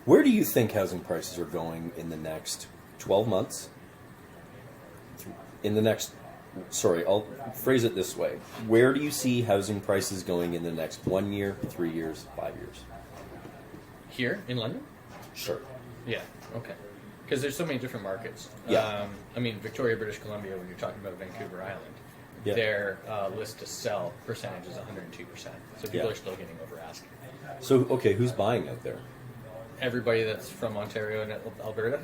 Where do you think housing prices are going in the next 12 months? In the next, sorry, I'll phrase it this way. Where do you see housing prices going in the next 1 year, 3 years, 5 years? Here in London? Sure. Yeah. Okay. Because there's so many different markets. Yeah. I mean, Victoria, British Columbia, when you're talking about Vancouver Island, Yeah. their list to sell percentage is 102%. So people Yeah. are still getting over asking. So, okay, who's buying out there? Everybody that's from Ontario and Alberta.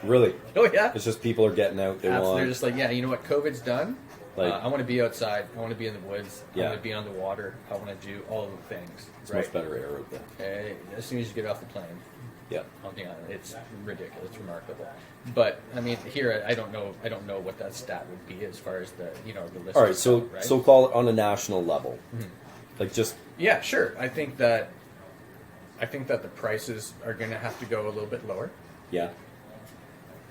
Really? Oh yeah. It's just people are getting out. They They're want. just like, yeah, you know what? COVID's done. Like- I want to be outside. I want to be in the woods. I Yeah. want to be on the water. I want to do all of the things. It's much better air out there. Okay. As soon as you get off the plane, Yeah. on the island, it's ridiculous. It's remarkable. But I mean, here I don't know. I don't know what that stat would be as far as the the list. All right, so itself, right? so call it on a national level, like just Yeah, sure. I think that the prices are going to have to go a little bit lower, yeah,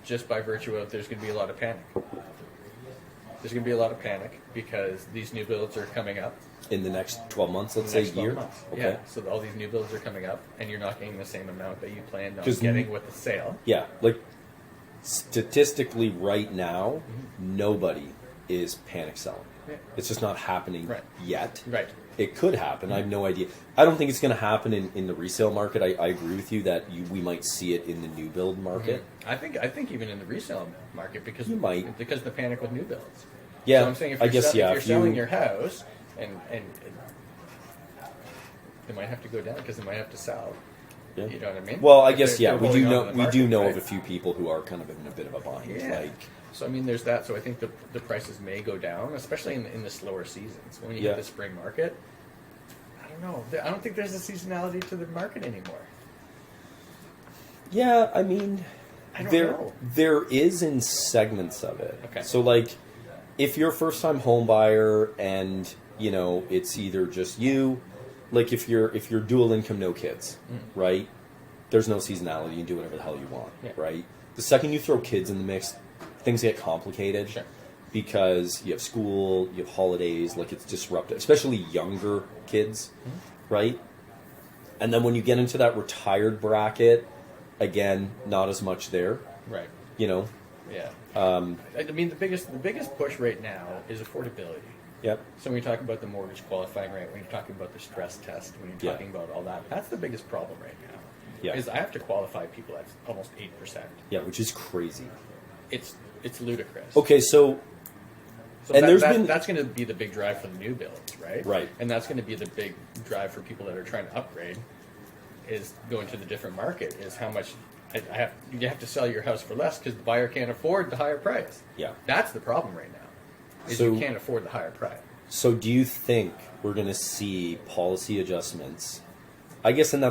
just by virtue of there's going to be a lot of panic. There's going to be a lot of panic because these new builds are coming up. in the next 12 months, let's in say the next 12 year. months. Okay. Yeah, so all these new builds are coming up, and you're not getting the same amount that you planned on 'Cause getting with the sale. Yeah, like statistically, right now, nobody is panic selling. Yeah. It's just not happening Right. yet. Right. It could happen. I have no idea. I don't think it's going to happen in the resale market. I agree with you that we might see it in the new build market. I think even in the resale market because You might. because of the panic with new builds. Yeah, so I'm saying if I you're, guess, yeah, if you're if you- selling your house and they might have to go down because they might have to sell. Yeah. You know what I mean? Well, I If guess they're we do holding know on to the we do market, know right? of a few people who are kind of in a bit of a bind. Yeah. Like, So I mean, there's that. So I think the prices may go down, especially in the slower seasons when you Yeah. hit the spring market. I don't know. I don't think there's a seasonality to the market anymore. yeah, I mean, I don't there know. there is in segments of it. Okay. So like, if you're a first time home buyer and it's either just you, like if you're dual income, no kids, right? There's no seasonality. You can do whatever the hell you want, Yeah. right? The second you throw kids in the mix, things get complicated. Sure. Because you have school, you have holidays, like it's disruptive, especially younger kids, right? And then when you get into that retired bracket, again, not as much there, Right. you know. Yeah. I mean, the biggest push right now is affordability. Yep. So when you're talking about the mortgage qualifying rate, when you're talking about the stress test, when you're Yeah. talking about all that, that's the biggest problem right now. Yeah. Is I have to qualify people at almost 8%. Yeah, which is crazy. It's ludicrous. Okay, so So and there's been- that's going to be the big drive for the new builds, right? Right. And that's going to be the big drive for people that are trying to upgrade, is going to the different market. Is how much you have to sell your house for less because the buyer can't afford the higher price. Yeah. That's the problem right now. Is So- you can't afford the higher price. So do you think we're going to see policy adjustments? I guess, and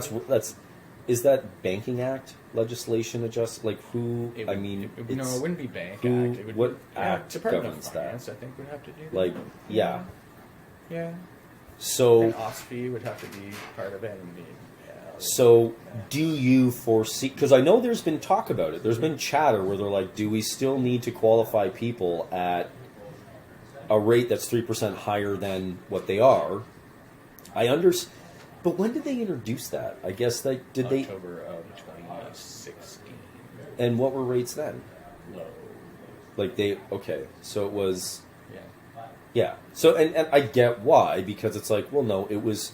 is that Banking Act legislation adjust? Like who? It I would- mean, it wouldn't be Bank who- Act. It would what be, act Department governs of that? Finance, I think, would have to do that. like, yeah. Yeah. So, And OSFI would have to be part of it. so do you foresee? Because I know there's been talk about it. There's been chatter where they're like, do we still need to qualify people at a rate that's 3% higher than what they are? I understand. But when did they introduce that? I guess did they? October of 2016. And what were rates then? Low. Like okay, so it was, Yeah. yeah. So, and I get why, because it's like, well, no, it was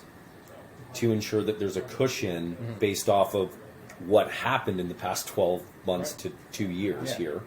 to ensure that there's a cushion based off of what happened in the past 12 months to 2 years Yeah. here.